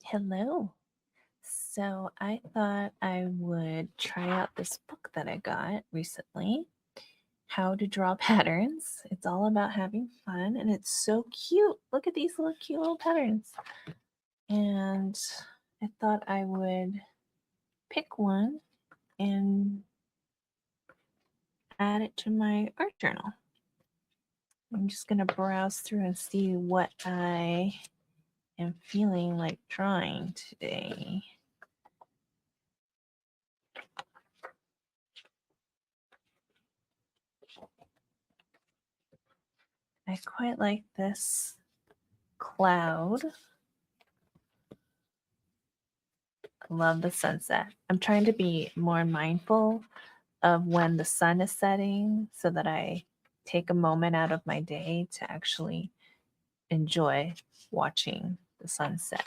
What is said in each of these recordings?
Hello. So I thought I would try out this book that I got recently, How to Draw Patterns. It's all about having fun and it's so cute. Look at these little cute little patterns. And I thought I would pick one and add it to my art journal. I'm just going to browse through and see what I am feeling like drawing today. I quite like this cloud. I love the sunset. I'm trying to be more mindful of when the sun is setting so that I take a moment out of my day to actually enjoy watching the sunset.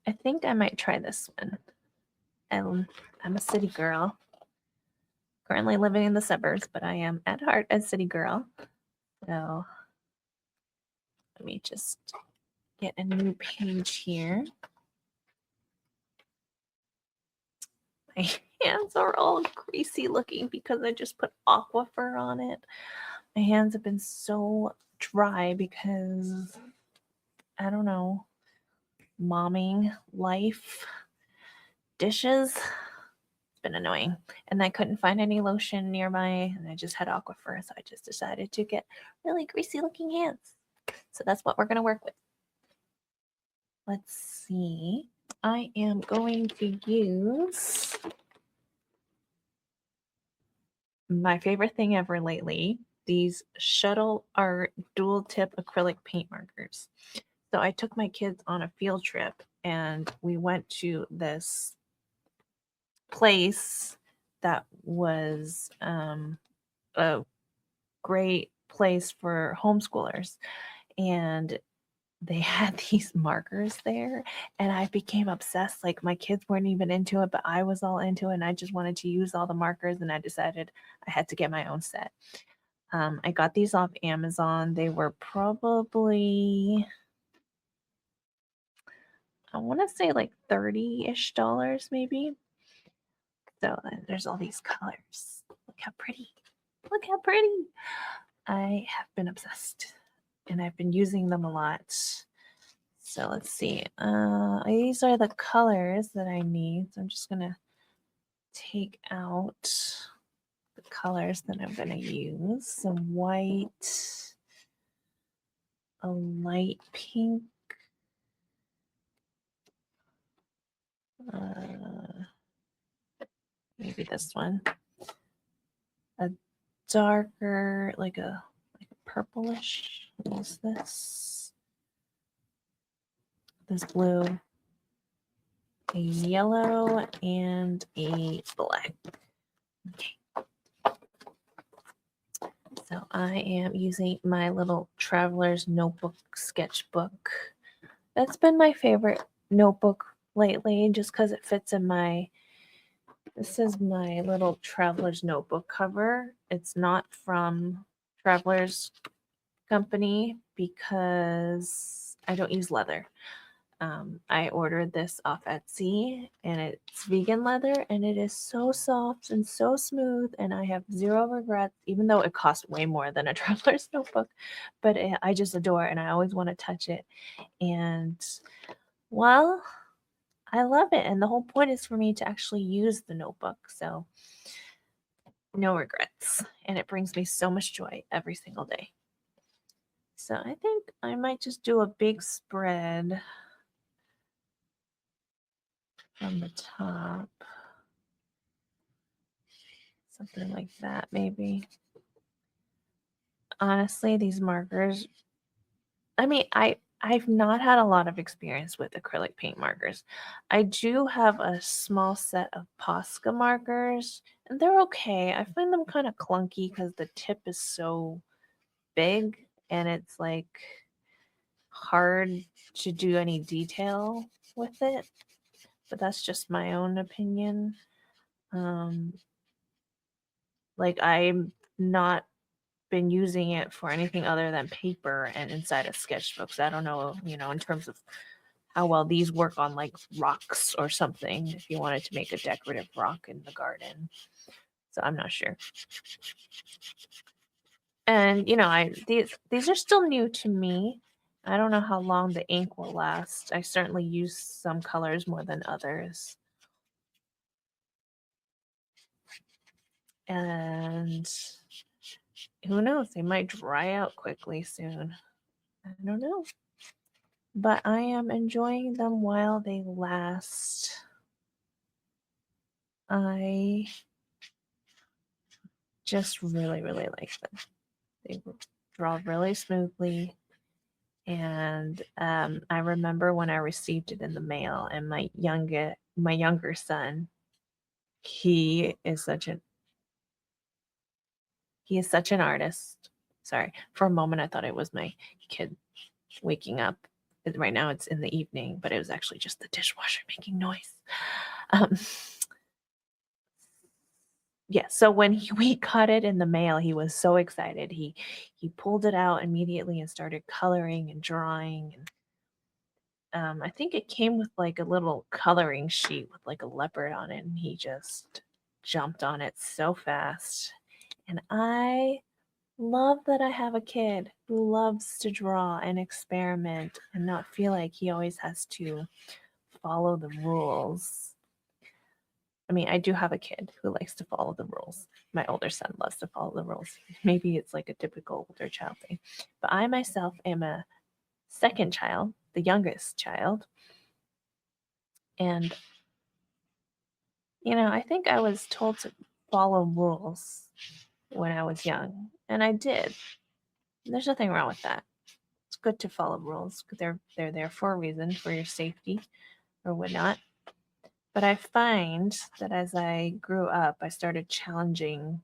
I think I might try this one. I'm a city girl, currently living in the suburbs, but I am at heart a city girl. So let me just get a new page here. My hands are all greasy looking because I just put Aquaphor on it. My hands have been so dry because, I don't know, momming life, dishes. It's been annoying. And I couldn't find any lotion nearby, and I just had Aquaphor, so I just decided to get really greasy looking hands. So that's what we're going to work with. Let's see. I am going to use my favorite thing ever lately, these Shuttle Art dual tip acrylic paint markers. So I took my kids on a field trip and we went to this place that was a great place for homeschoolers. And they had these markers there and I became obsessed. Like my kids weren't even into it, but I was all into it and I just wanted to use all the markers and I decided I had to get my own set. I got these off Amazon. They were probably, I want to say like 30-ish dollars maybe. So there's all these colors. Look how pretty. Look how pretty. I have been obsessed and I've been using them a lot. So let's see. These are the colors that I need. So I'm just going to take out the colors that I'm going to use. Some white, a light pink, maybe this one, a darker, like a purplish. What is this? This blue, a yellow, and a black. Okay. So I am using my little traveler's notebook sketchbook. That's been my favorite notebook lately just because it fits in my, this is my little traveler's notebook cover. It's not from Traveler's Company because I don't use leather. I ordered this off Etsy and it's vegan leather and it is so soft and so smooth and I have zero regrets, even though it cost way more than a traveler's notebook. But I just adore it and I always want to touch it. And well, I love it. And the whole point is for me to actually use the notebook. So no regrets. And it brings me so much joy every single day. So I think I might just do a big spread from the top. Something like that, maybe. Honestly, these markers, I mean, I've not had a lot of experience with acrylic paint markers. I do have a small set of Posca markers, and they're okay. I find them kind of clunky because the tip is so big and it's like hard to do any detail with it. But that's just my own opinion. Like I'm not been using it for anything other than paper and inside of sketchbooks. I don't know, in terms of how well these work on like rocks or something, if you wanted to make a decorative rock in the garden. So I'm not sure. And these are still new to me. I don't know how long the ink will last. I certainly use some colors more than others. And who knows, they might dry out quickly soon. I don't know. But I am enjoying them while they last. I just really, really like them. They draw really smoothly. And I remember when I received it in the mail, and my younger son, he is such an artist. Sorry, for a moment I thought it was my kid waking up. Right now it's in the evening, but it was actually just the dishwasher making noise. Um, yeah, so when we got it in the mail, he was so excited. He pulled it out immediately and started coloring and drawing. And I think it came with like a little coloring sheet with like a leopard on it, and he just jumped on it so fast. And I love that I have a kid who loves to draw and experiment and not feel like he always has to follow the rules. I mean, I do have a kid who likes to follow the rules. My older son loves to follow the rules. Maybe it's like a typical older child thing. But I myself am a second child, the youngest child. And, I think I was told to follow rules when I was young, and I did. There's nothing wrong with that. It's good to follow rules. They're there for a reason, for your safety or whatnot. But I find that as I grew up, I started challenging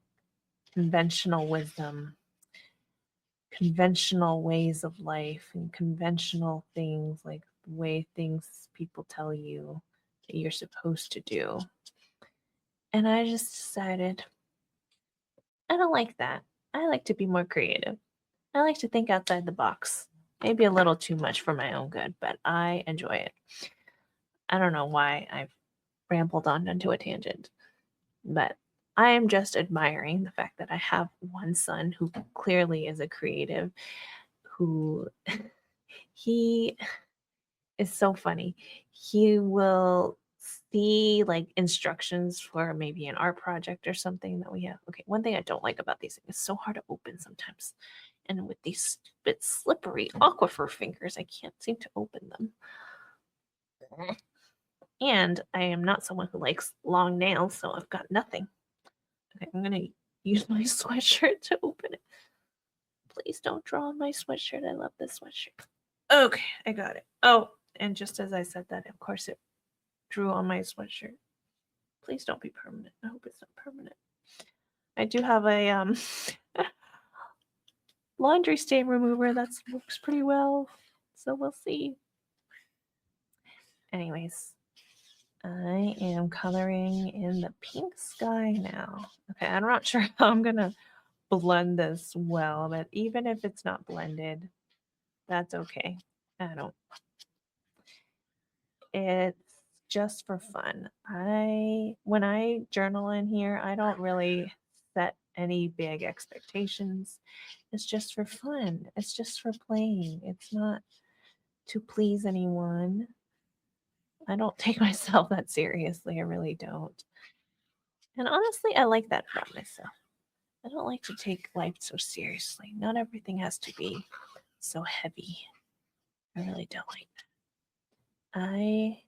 conventional wisdom, conventional ways of life, and conventional things, like the way things people tell you that you're supposed to do. And I just decided I don't like that. I like to be more creative. I like to think outside the box. Maybe a little too much for my own good, but I enjoy it. I don't know why I've rambled on into a tangent, but I am just admiring the fact that I have one son who clearly is a creative, who he is so funny. He will see like instructions for maybe an art project or something that we have. Okay, one thing I don't like about these things, it's so hard to open sometimes. And with these bit slippery aquifer fingers, I can't seem to open them. And I am not someone who likes long nails, so I've got nothing. Okay, I'm gonna use my sweatshirt to open it. Please don't draw on my sweatshirt. I love this sweatshirt. Okay, I got it. Oh, and just as I said that, of course it drew on my sweatshirt. Please don't be permanent. I hope it's not permanent. I do have a laundry stain remover that works pretty well, so we'll see. Anyways, I am coloring in the pink sky now. Okay, I'm not sure how I'm gonna blend this well, but even if it's not blended, that's okay. I don't. It's just for fun. When I journal in here, I don't really set any big expectations. It's just for fun. It's just for playing. It's not to please anyone. I don't take myself that seriously. I really don't. And honestly, I like that about myself. I don't like to take life so seriously. Not everything has to be so heavy. I really don't like that. I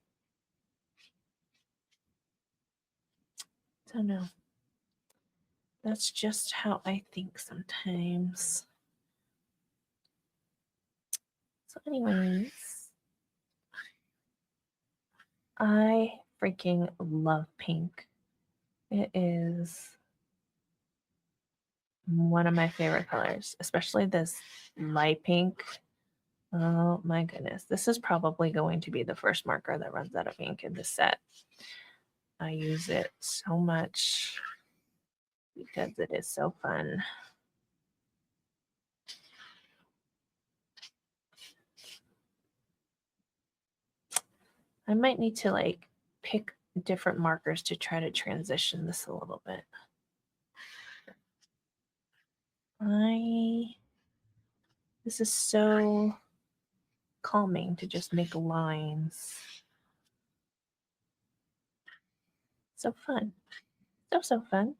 don't know. That's just how I think sometimes. So, anyways, I freaking love pink. It is one of my favorite colors, especially this light pink. Oh my goodness. This is probably going to be the first marker that runs out of ink in this set. I use it so much because it is so fun. I might need to like pick different markers to try to transition this a little bit. This is so calming to just make lines. So fun. So fun.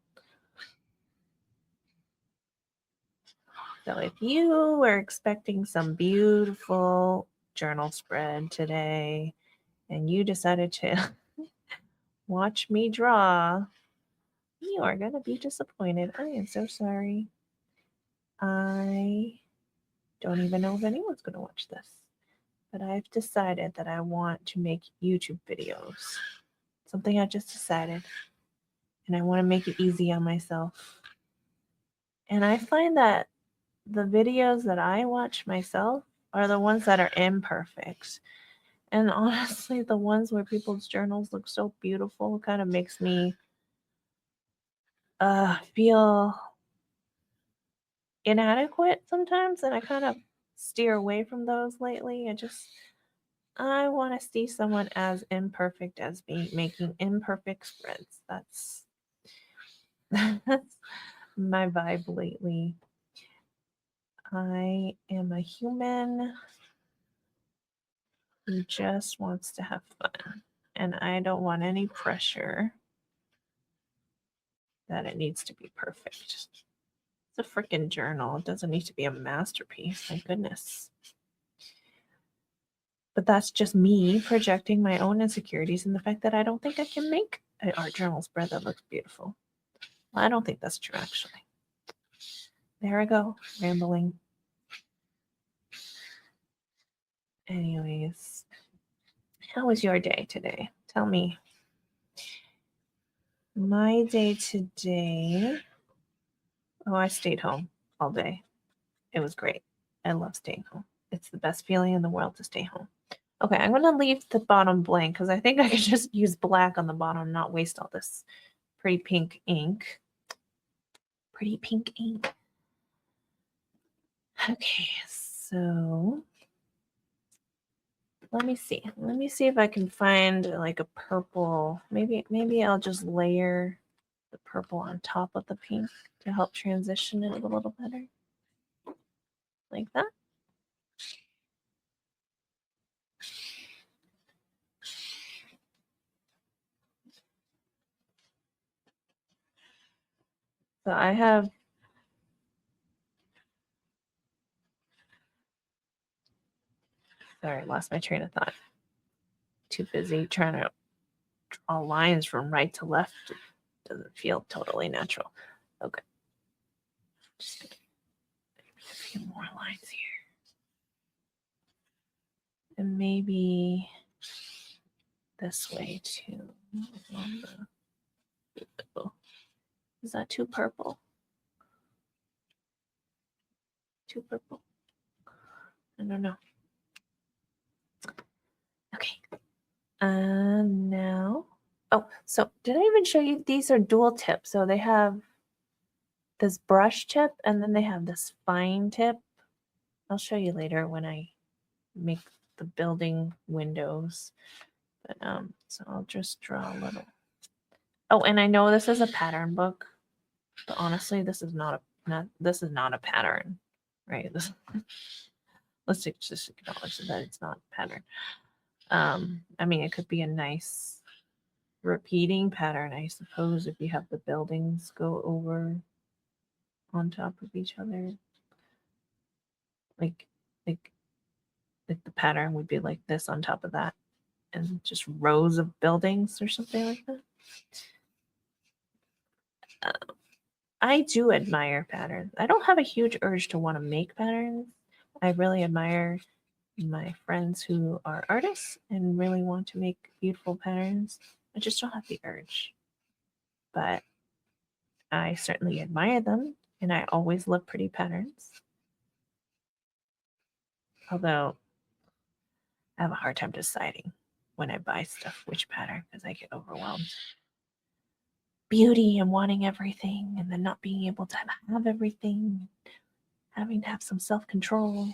So if you were expecting some beautiful journal spread today and you decided to watch me draw, you are going to be disappointed. I am so sorry. I don't even know if anyone's going to watch this, but I've decided that I want to make YouTube videos. Something I just decided. And I want to make it easy on myself. And I find that the videos that I watch myself are the ones that are imperfect. And honestly, the ones where people's journals look so beautiful kind of makes me feel inadequate sometimes. And I kind of steer away from those lately. I want to see someone as imperfect as me making imperfect spreads. That's my vibe lately. I am a human who just wants to have fun, and I don't want any pressure that it needs to be perfect. It's a freaking journal. It doesn't need to be a masterpiece. Thank goodness. But that's just me projecting my own insecurities and the fact that I don't think I can make an art journal spread that looks beautiful. Well, I don't think that's true, actually. There I go, rambling. Anyways, how was your day today? Tell me. My day today, I stayed home all day. It was great. I love staying home. It's the best feeling in the world to stay home. Okay, I'm going to leave the bottom blank because I think I could just use black on the bottom, not waste all this pretty pink ink. Pretty pink ink. Okay, so let me see. Let me see if I can find like a purple. Maybe I'll just layer the purple on top of the pink to help transition it a little better. Like that. So I have sorry, lost my train of thought. Too busy trying to draw lines from right to left. It doesn't feel totally natural. Okay. Just gonna a few more lines here. And maybe this way too. Is that too purple? Too purple? I don't know. Okay. Now. Oh, so did I even show you? These are dual tips. So they have this brush tip and then they have this fine tip. I'll show you later when I make the building windows. But so I'll just draw a little. Oh, and I know this is a pattern book, but honestly, this is not a pattern, right? Let's just acknowledge that it's not a pattern. I mean, it could be a nice repeating pattern, I suppose, if you have the buildings go over on top of each other. Like the pattern would be like this on top of that, and just rows of buildings or something like that. I do admire patterns. I don't have a huge urge to want to make patterns. I really admire my friends who are artists and really want to make beautiful patterns. I just don't have the urge. But I certainly admire them, and I always love pretty patterns. Although I have a hard time deciding when I buy stuff which pattern because I get overwhelmed. Beauty and wanting everything, and then not being able to have everything, having to have some self-control.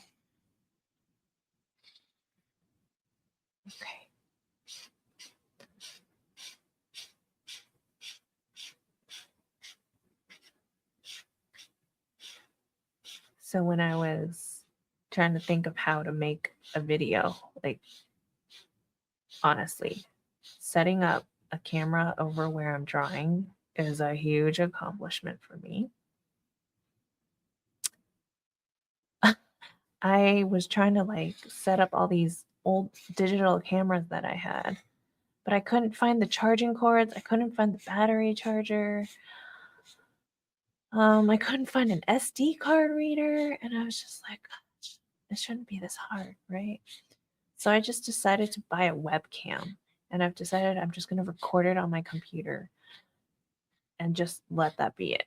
Okay. So when I was trying to think of how to make a video, like honestly, setting up a camera over where I'm drawing is a huge accomplishment for me. I was trying to like set up all these old digital cameras that I had, but I couldn't find the charging cords. I couldn't find the battery charger. I couldn't find an SD card reader, and I was just like, "Gosh, it shouldn't be this hard, right?" So I just decided to buy a webcam, and I've decided I'm just going to record it on my computer and just let that be it.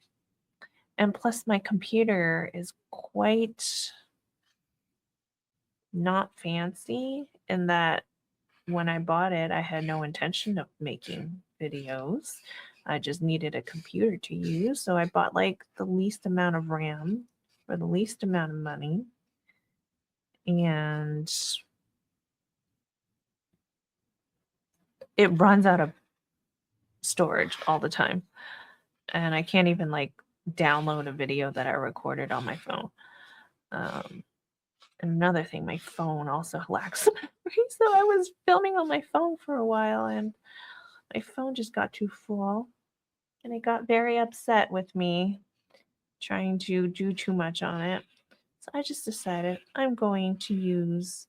And plus, my computer is quite not fancy in that when I bought it, I had no intention of making videos. I just needed a computer to use. So I bought like the least amount of RAM for the least amount of money. And it runs out of storage all the time. And I can't even like download a video that I recorded on my phone. Um, and another thing, my phone also lacks memory. So I was filming on my phone for a while and my phone just got too full. And it got very upset with me trying to do too much on it. So I just decided I'm going to use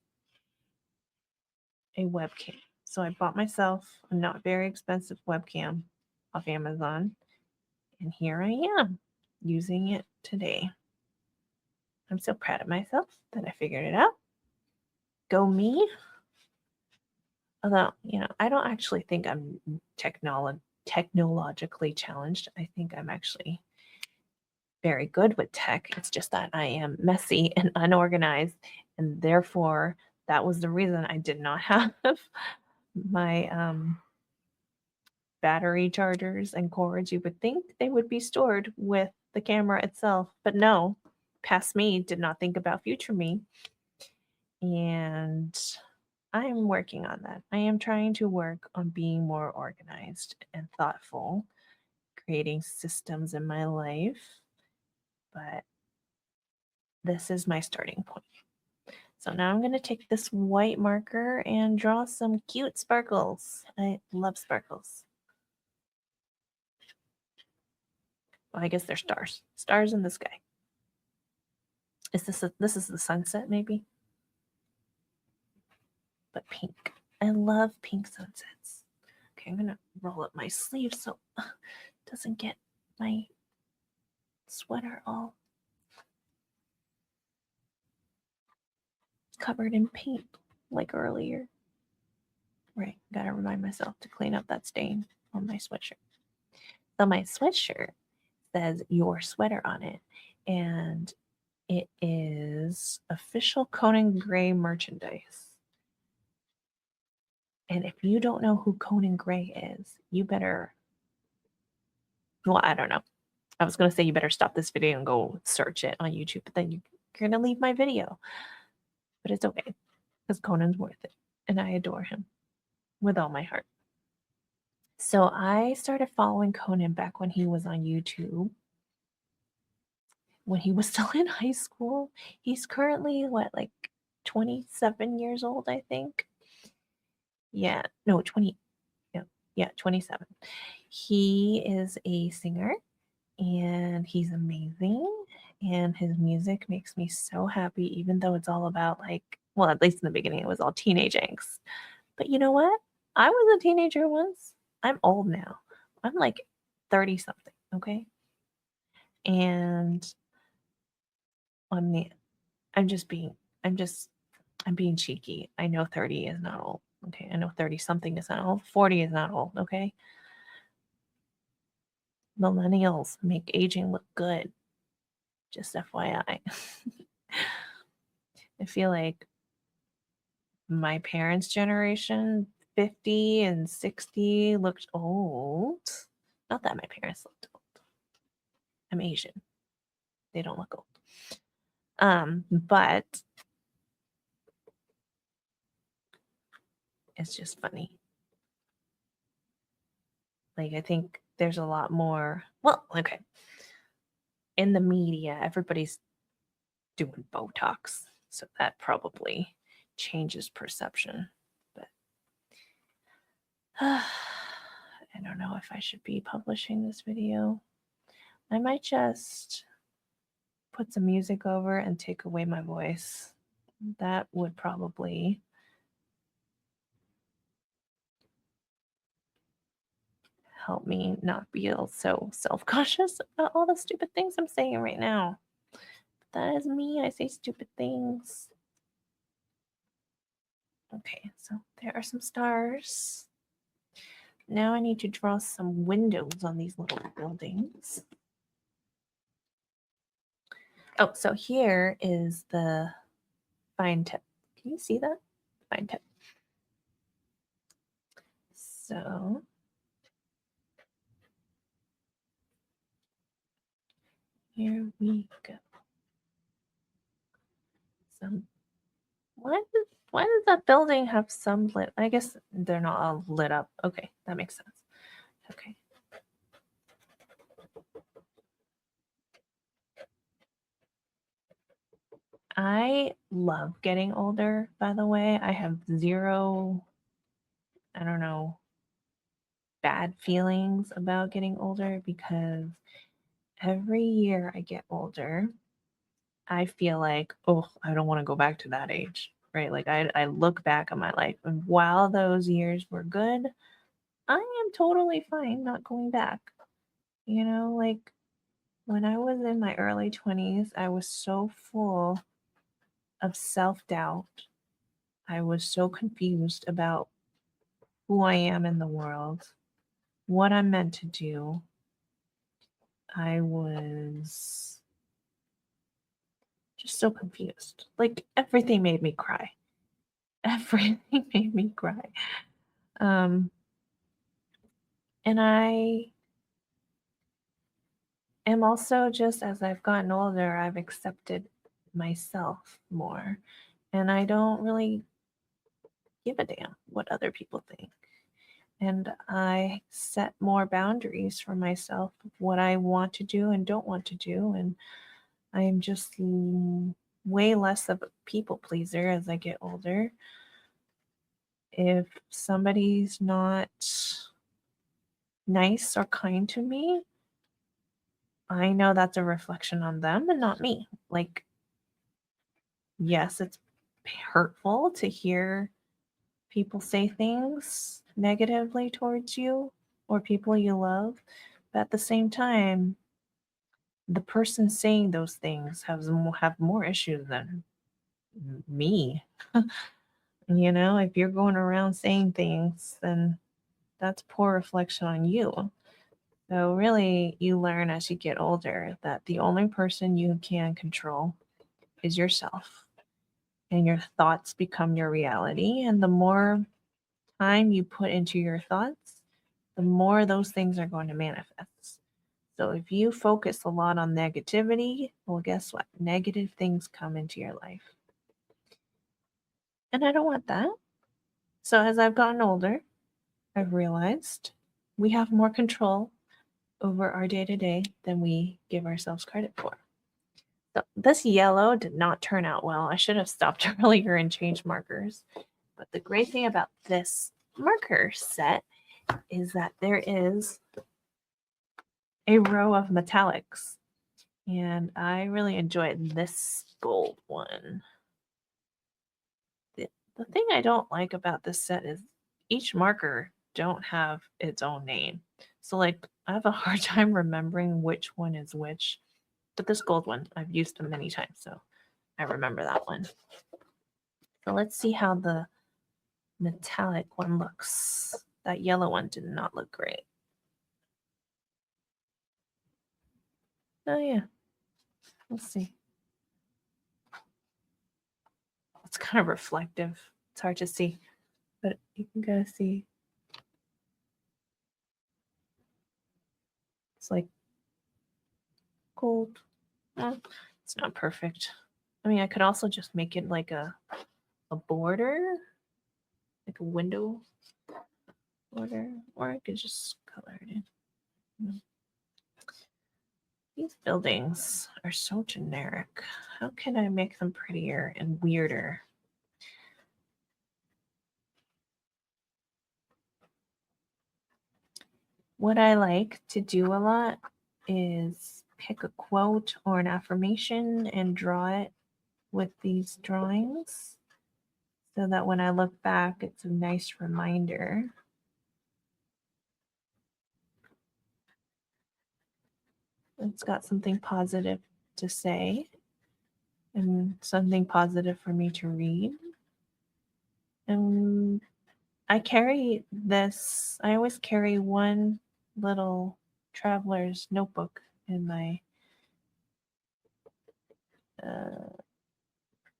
a webcam. So I bought myself a not very expensive webcam off Amazon. And here I am using it today. I'm so proud of myself that I figured it out. Go me. Although, I don't actually think I'm technologically challenged. I think I'm actually very good with tech. It's just that I am messy and unorganized. And therefore, that was the reason I did not have my battery chargers and cords. You would think they would be stored with the camera itself, but no, past me did not think about future me. And I am working on that. I am trying to work on being more organized and thoughtful, creating systems in my life. But this is my starting point. So now I'm going to take this white marker and draw some cute sparkles. I love sparkles. Well, I guess they're stars. Stars in the sky. This is the sunset maybe? But pink. I love pink sunsets. Okay, I'm going to roll up my sleeve so it doesn't get my sweater all covered in paint like earlier. Right, gotta remind myself to clean up that stain on my sweatshirt. So my sweatshirt says your sweater on it, and it is official Conan Gray merchandise. And if you don't know who Conan Gray is, you better, well, I don't know. I was going to say you better stop this video and go search it on YouTube, but then you're going to leave my video. But it's okay because Conan's worth it. And I adore him with all my heart. So I started following Conan back when he was on YouTube, when he was still in high school. He's currently, what, like 27 years old, I think? Yeah, no, 20. Yeah, 27. He is a singer and he's amazing. And his music makes me so happy, even though it's all about, like, well, at least in the beginning, it was all teenage angst. But you know what? I was a teenager once. I'm old now. I'm like 30 something, okay? And I'm the, I'm just being, I'm just, I'm being cheeky. I know 30 is not old, okay? I know 30 something is not old. 40 is not old, okay? Millennials make aging look good. Just FYI. I feel like my parents' generation, 50 and 60, looked old. Not that my parents looked old. I'm Asian. They don't look old. But it's just funny. Like, I think there's a lot more. Well, okay. In the media, everybody's doing Botox. So that probably changes perception. But I don't know if I should be publishing this video. I might just put some music over and take away my voice. That would probably help me not feel so self-conscious about all the stupid things I'm saying right now. That is me. I say stupid things. Okay, so there are some stars. Now I need to draw some windows on these little buildings. Oh, so here is the fine tip. Can you see that? Fine tip. So here we go. Some why does that building have some lit? I guess they're not all lit up. Okay, that makes sense. Okay. I love getting older, by the way. I have zero, I don't know, bad feelings about getting older because every year I get older, I feel like, oh, I don't want to go back to that age, right? Like I look back on my life, and while those years were good, I am totally fine not going back. You know, like when I was in my early 20s, I was so full of self doubt. I was so confused about who I am in the world, what I'm meant to do. I was just so confused. Like everything made me cry. Everything made me cry. Um, and I am also just as I've gotten older, I've accepted myself more. And I don't really give a damn what other people think. And I set more boundaries for myself of what I want to do and don't want to do. And I'm just way less of a people pleaser as I get older. If somebody's not nice or kind to me, I know that's a reflection on them and not me. Like, yes, it's hurtful to hear people say things negatively towards you or people you love, but at the same time, the person saying those things have more issues than me. You know, if you're going around saying things, then that's poor reflection on you. So really, you learn as you get older that the only person you can control is yourself, and your thoughts become your reality. And the more time you put into your thoughts, the more those things are going to manifest. So if you focus a lot on negativity, well, guess what? Negative things come into your life. And I don't want that. So as I've gotten older, I've realized we have more control over our day to day than we give ourselves credit for. So this yellow did not turn out well. I should have stopped earlier and changed markers. But the great thing about this marker set is that there is a row of metallics. And I really enjoyed this gold one. The thing I don't like about this set is each marker don't have its own name. So like I have a hard time remembering which one is which. But this gold one, I've used them many times, so I remember that one. So let's see how the metallic one looks. That yellow one did not look great. Oh yeah, let's see. It's kind of reflective. It's hard to see, but you can kind of see. It's like gold. Well, it's not perfect. I mean, I could also just make it like a border, like a window border, or I could just color it in. These buildings are so generic. How can I make them prettier and weirder? What I like to do a lot is pick a quote or an affirmation and draw it with these drawings so that when I look back, it's a nice reminder. It's got something positive to say and something positive for me to read. And I carry this, I always carry one little traveler's notebook in my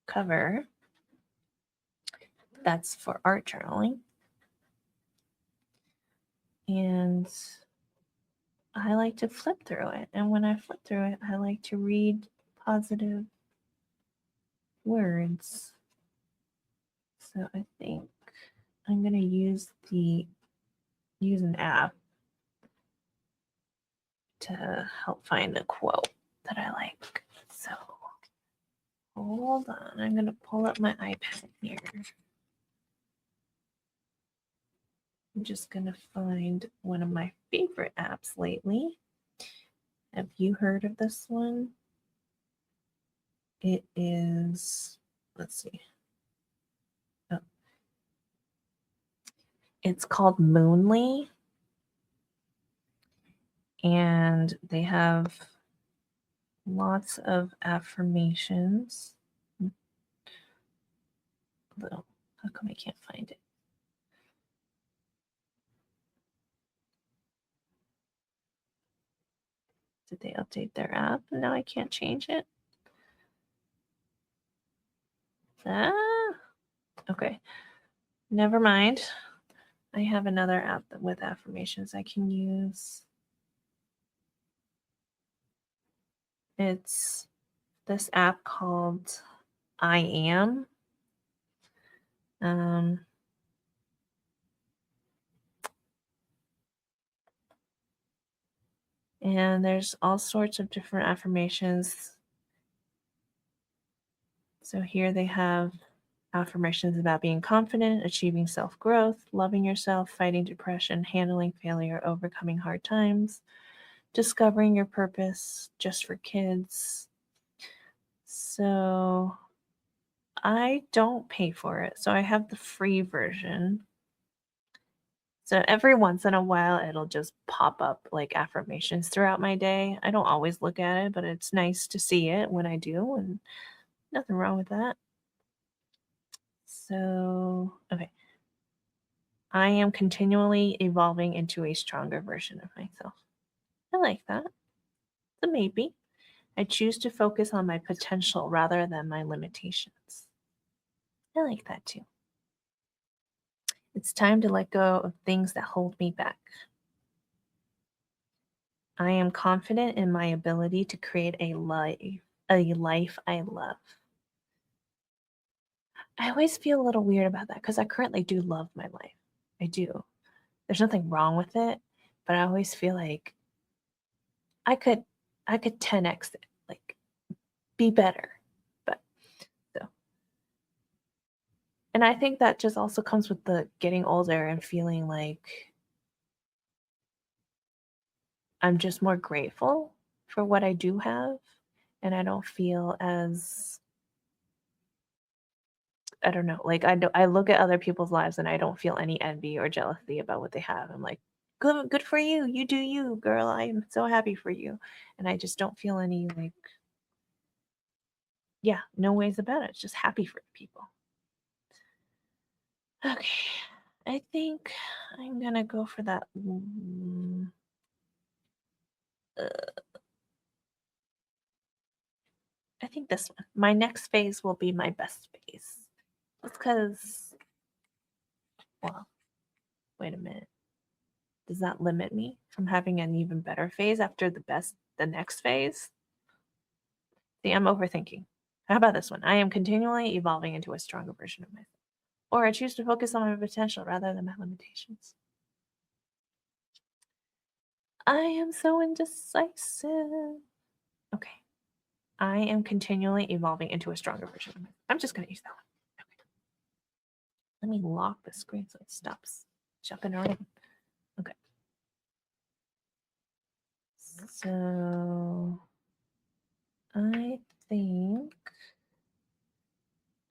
cover. That's for art journaling. And I like to flip through it. And when I flip through it, I like to read positive words. So I think I'm going to use an app to help find a quote that I like. So hold on. I'm going to pull up my iPad here. I'm just going to find one of my favorite apps lately. Have you heard of this one? It is, let's see. Oh. It's called Moonly. And they have lots of affirmations. How come I can't find it? Did they update their app? Now I can't change it. Okay. Never mind. I have another app with affirmations I can use. It's this app called I Am. And there's all sorts of different affirmations. So here they have affirmations about being confident, achieving self-growth, loving yourself, fighting depression, handling failure, overcoming hard times, discovering your purpose, just for kids. So I don't pay for it. So I have the free version. So every once in a while, it'll just pop up like affirmations throughout my day. I don't always look at it, but it's nice to see it when I do, and nothing wrong with that. So, okay. I am continually evolving into a stronger version of myself. I like that. It's a maybe. I choose to focus on my potential rather than my limitations. I like that too. It's time to let go of things that hold me back. I am confident in my ability to create a life I love. I always feel a little weird about that because I currently do love my life. I do. There's nothing wrong with it, but I always feel like I could 10x it, like be better. But so, and I think that just also comes with the getting older and feeling like I'm just more grateful for what I do have, and I don't feel as, I don't know, like I look at other people's lives and I don't feel any envy or jealousy about what they have. I'm like, good for you. You do you, girl. I'm so happy for you. And I just don't feel any like, yeah, no ways about it. It's just happy for people. Okay. I think I'm gonna go for that. I think this one. My next phase will be my best phase. That's because, well, wait a minute. Does that limit me from having an even better phase after the next phase? See, I'm overthinking. How about this one? I am continually evolving into a stronger version of myself. Or I choose to focus on my potential rather than my limitations. I am so indecisive. Okay. I am continually evolving into a stronger version of myself. I'm just going to use that one. Okay. Let me lock the screen so it stops jumping around. Okay. So I think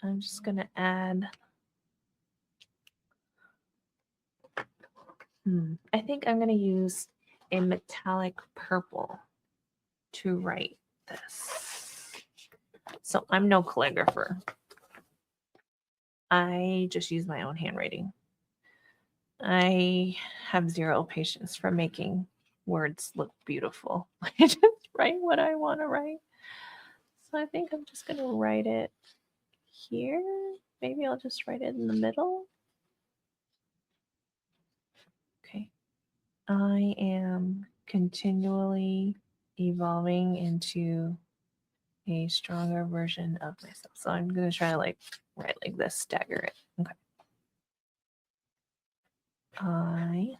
I'm just going to add. I think I'm going to use a metallic purple to write this. So I'm no calligrapher. I just use my own handwriting. I have zero patience for making words look beautiful. I just write what I want to write. So I think I'm just going to write it here. Maybe I'll just write it in the middle. Okay. I am continually evolving into a stronger version of myself. So I'm going to try to like write like this, stagger it. Okay.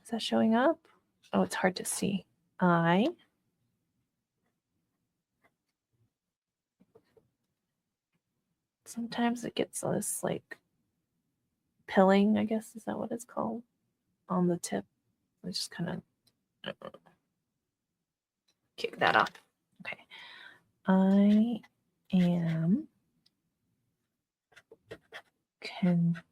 Is that showing up? Oh, it's hard to see. Sometimes it gets this like pilling, I guess, is that what it's called? On the tip. I just kind of kick that off. Okay. I am continually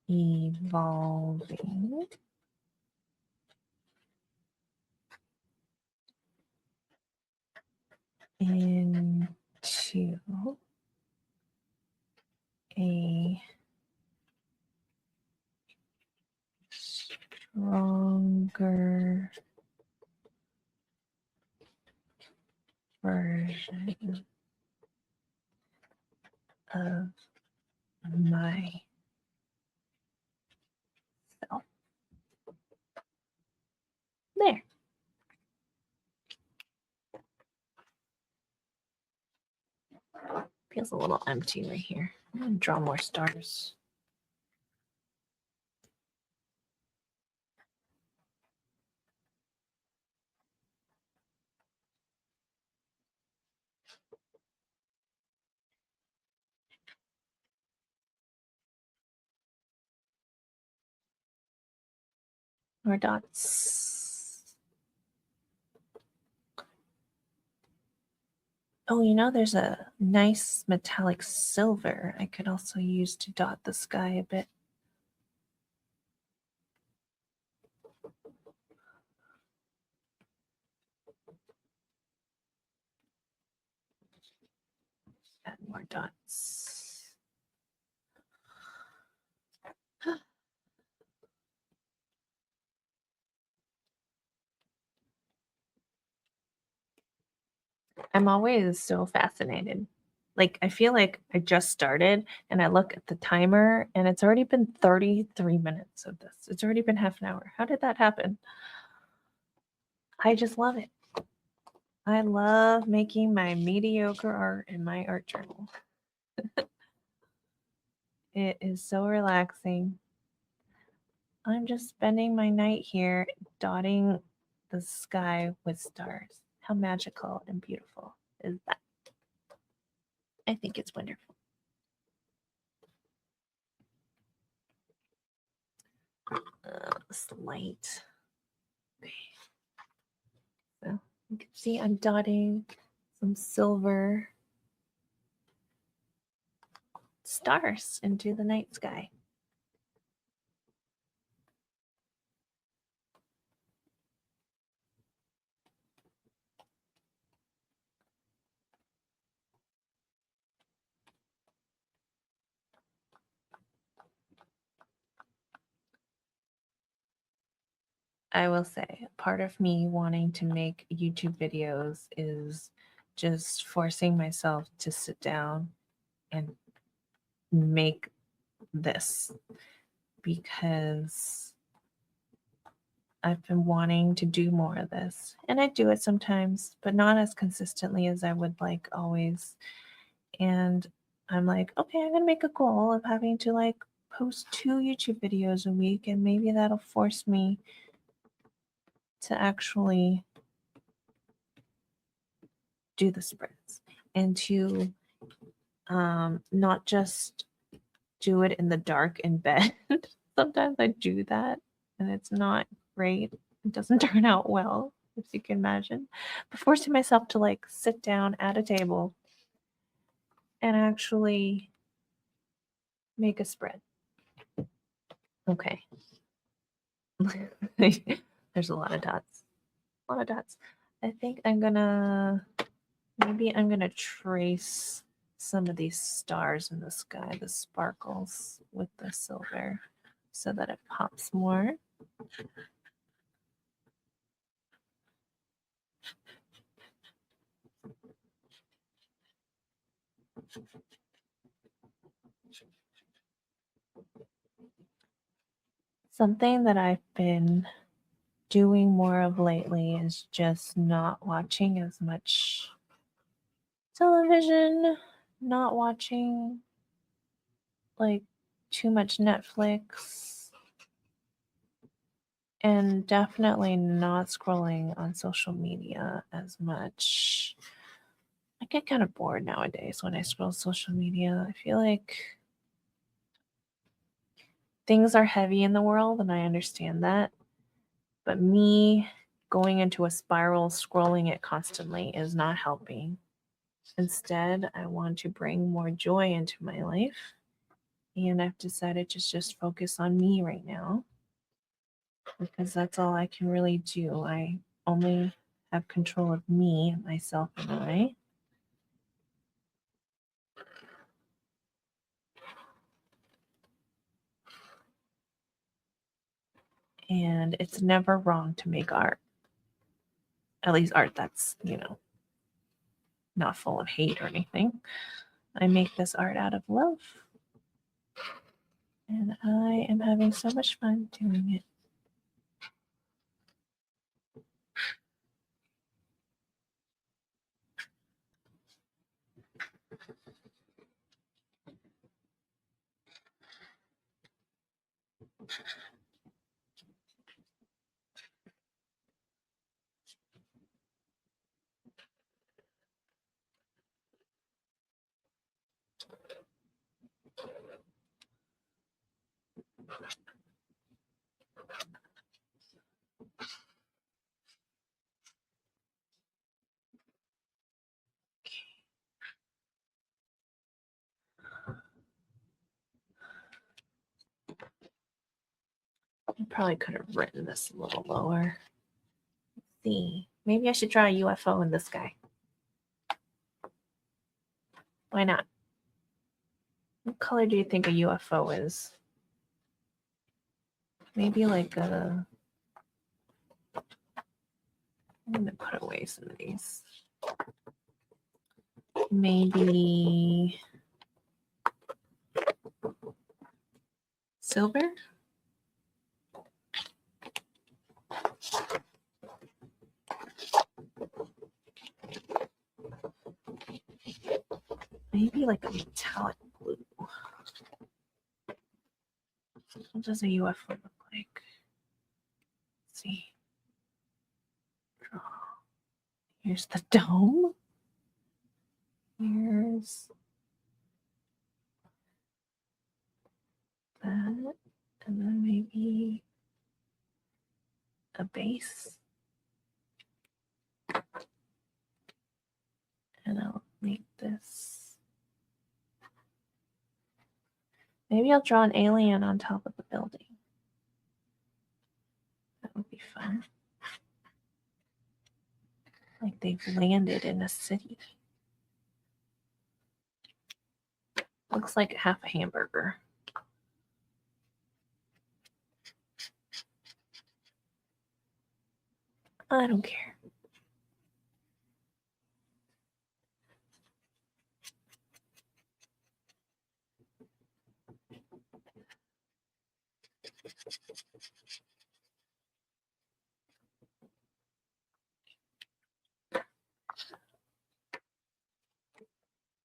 evolving into a stronger version of myself. There. Feels a little empty right here. I'm going to draw more stars. More dots. Oh, you know, there's a nice metallic silver I could also use to dot the sky a bit. Add more dots. I'm always so fascinated. Like, I feel like I just started and I look at the timer and it's already been 33 minutes of this. It's already been half an hour. How did that happen? I just love it. I love making my mediocre art in my art journal. It is so relaxing. I'm just spending my night here dotting the sky with stars. How magical and beautiful is that? I think it's wonderful. This light. Okay. So you can see I'm dotting some silver stars into the night sky. I will say, part of me wanting to make YouTube videos is just forcing myself to sit down and make this because I've been wanting to do more of this. And I do it sometimes, but not as consistently as I would always. And I'm like, okay, I'm going to make a goal of having to post 2 YouTube videos a week, and maybe that'll force me to actually do the sprints and to not just do it in the dark in bed. Sometimes I do that and it's not great. It doesn't turn out well, as you can imagine. But forcing myself to like sit down at a table and actually make a spread. Okay. There's a lot of dots. A lot of dots. I think maybe I'm gonna trace some of these stars in the sky, the sparkles with the silver, so that it pops more. Something that I've been doing more of lately is just not watching as much television, not watching like too much Netflix, and definitely not scrolling on social media as much. I get kind of bored nowadays when I scroll social media. I feel like things are heavy in the world, and I understand that. But me going into a spiral, scrolling it constantly is not helping. Instead, I want to bring more joy into my life. And I've decided to just focus on me right now because that's all I can really do. I only have control of me, myself, and I. And it's never wrong to make art. At least art that's, not full of hate or anything. I make this art out of love. And I am having so much fun doing it. I probably could have written this a little lower. Let's see. Maybe I should draw a UFO in the sky. Why not? What color do you think a UFO is? Maybe like a. I'm going to put away some of these. Maybe silver? Maybe like a metallic blue. What does a UFO look like? Let's see. Draw. Here's the dome. Here's that. And then maybe a base. And I'll make this. Maybe I'll draw an alien on top of the building. That would be fun. Like they've landed in a city. Looks like half a hamburger. I don't care.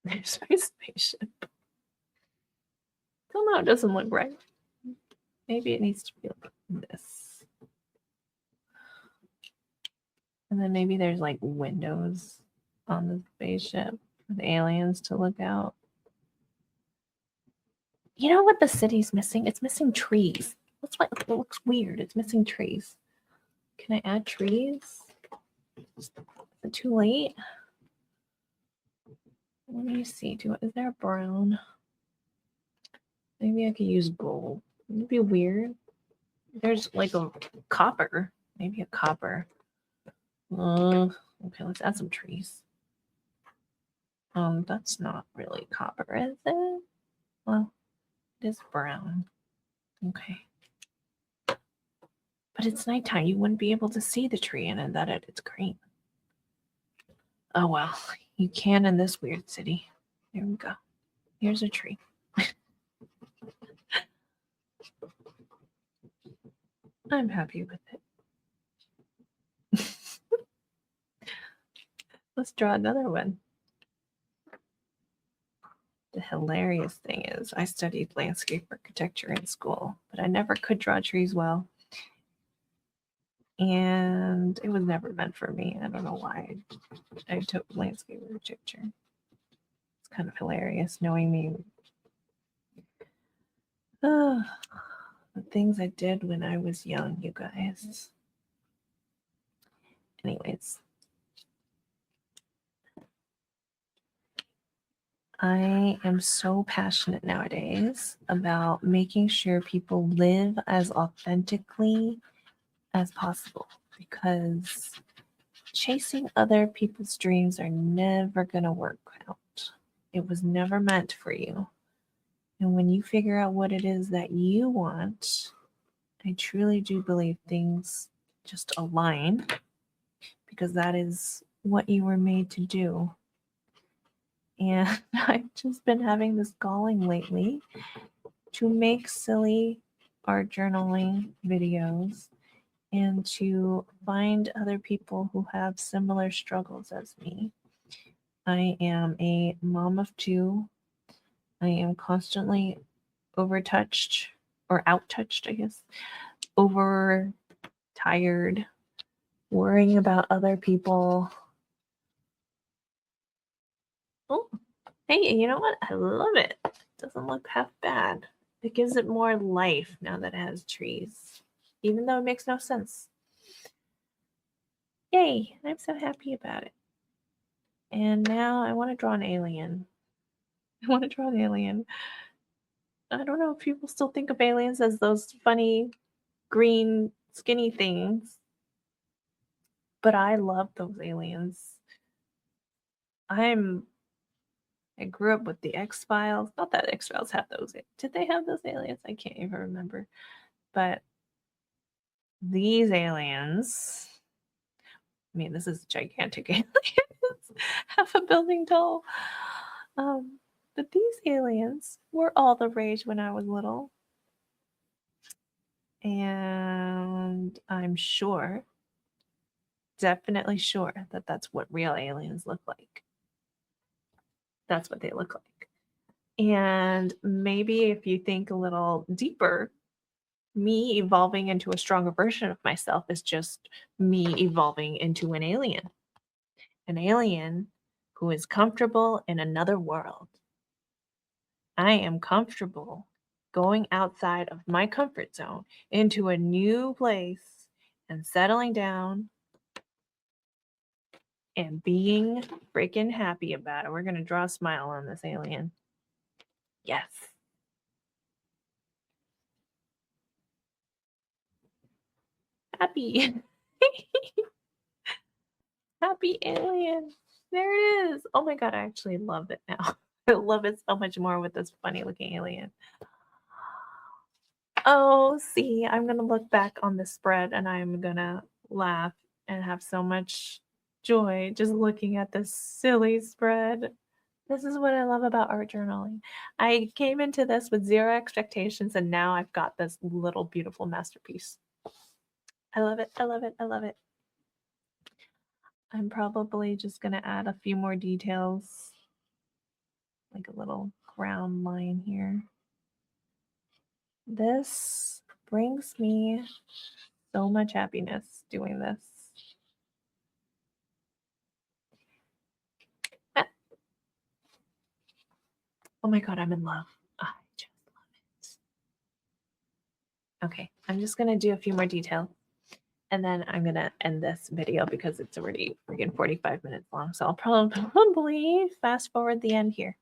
There's my spaceship. It's don't know. It doesn't look right. Maybe it needs to be like this. And then maybe there's like windows on the spaceship for the aliens to look out. You know what the city's missing? It's missing trees. That's why it looks weird. It's missing trees. Can I add trees? Is it too late? Let me see. Is there a brown? Maybe I could use gold. It'd be weird. There's like a copper. Maybe a copper. Okay, let's add some trees. That's not really copper, is it? Well, it is brown. Okay. But it's nighttime. You wouldn't be able to see the tree and that it's green. Oh well, you can in this weird city. There we go. Here's a tree. I'm happy with it. Let's draw another one. The hilarious thing is I studied landscape architecture in school, but I never could draw trees well. And it was never meant for me. I don't know why I took landscape architecture. It's kind of hilarious knowing me. The things I did when I was young, you guys. Anyways. I am so passionate nowadays about making sure people live as authentically as possible, because chasing other people's dreams are never going to work out. It was never meant for you. And when you figure out what it is that you want, I truly do believe things just align, because that is what you were made to do. And I've just been having this calling lately to make silly art journaling videos and to find other people who have similar struggles as me. I am a mom of two. I am constantly overtouched or outtouched, I guess, overtired, worrying about other people. Oh, hey, you know what? I love it. It doesn't look half bad. It gives it more life now that it has trees, even though it makes no sense. Yay, I'm so happy about it. And now I want to draw an alien. I want to draw an alien. I don't know if people still think of aliens as those funny, green, skinny things, but I love those aliens. I grew up with the X-Files. Not that X-Files have those. Did they have those aliens? I can't even remember. But these aliens, I mean, this is gigantic aliens, half a building tall. But these aliens were all the rage when I was little. And I'm sure, definitely sure, that that's what real aliens look like. That's what they look like. And maybe if you think a little deeper, me evolving into a stronger version of myself is just me evolving into an alien who is comfortable in another world. I am comfortable going outside of my comfort zone into a new place and settling down and being freaking happy about it. We're going to draw a smile on this alien. Yes. Happy. Happy alien. There it is. Oh my God, I actually love it now. I love it so much more with this funny looking alien. Oh, see, I'm going to look back on the spread and I'm going to laugh and have so much joy just looking at this silly spread. This is what I love about art journaling. I came into this with zero expectations and now I've got this little beautiful masterpiece. I love it. I love it. I love it. I'm probably just going to add a few more details, like a little ground line here. This brings me so much happiness doing this. Ah. Oh my God, I'm in love. I just love it. Okay, I'm just gonna do a few more details and then I'm gonna end this video because it's already freaking 45 minutes long. So I'll probably fast forward the end here.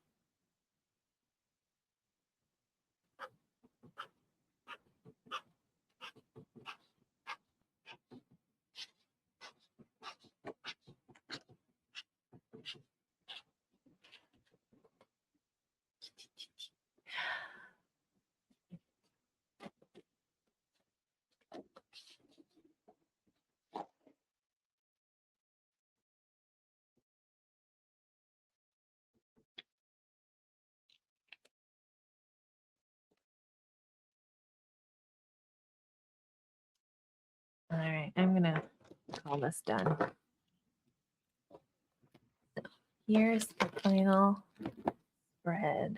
All right, I'm gonna call this done. So here's the final spread.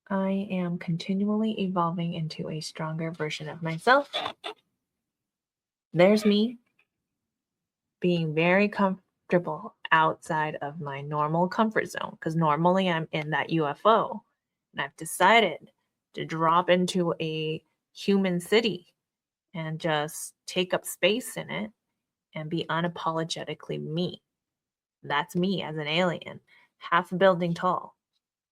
I am continually evolving into a stronger version of myself. There's me being very comfortable outside of my normal comfort zone because normally I'm in that UFO and I've decided to drop into a human city and just take up space in it and be unapologetically me. That's me as an alien, half a building tall.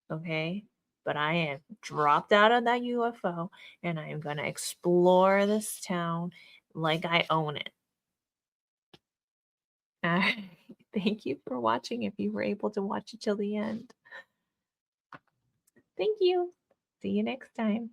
Okay. But I am dropped out of that UFO and I am going to explore this town like I own it. Thank you for watching if you were able to watch it till the end. Thank you. See you next time.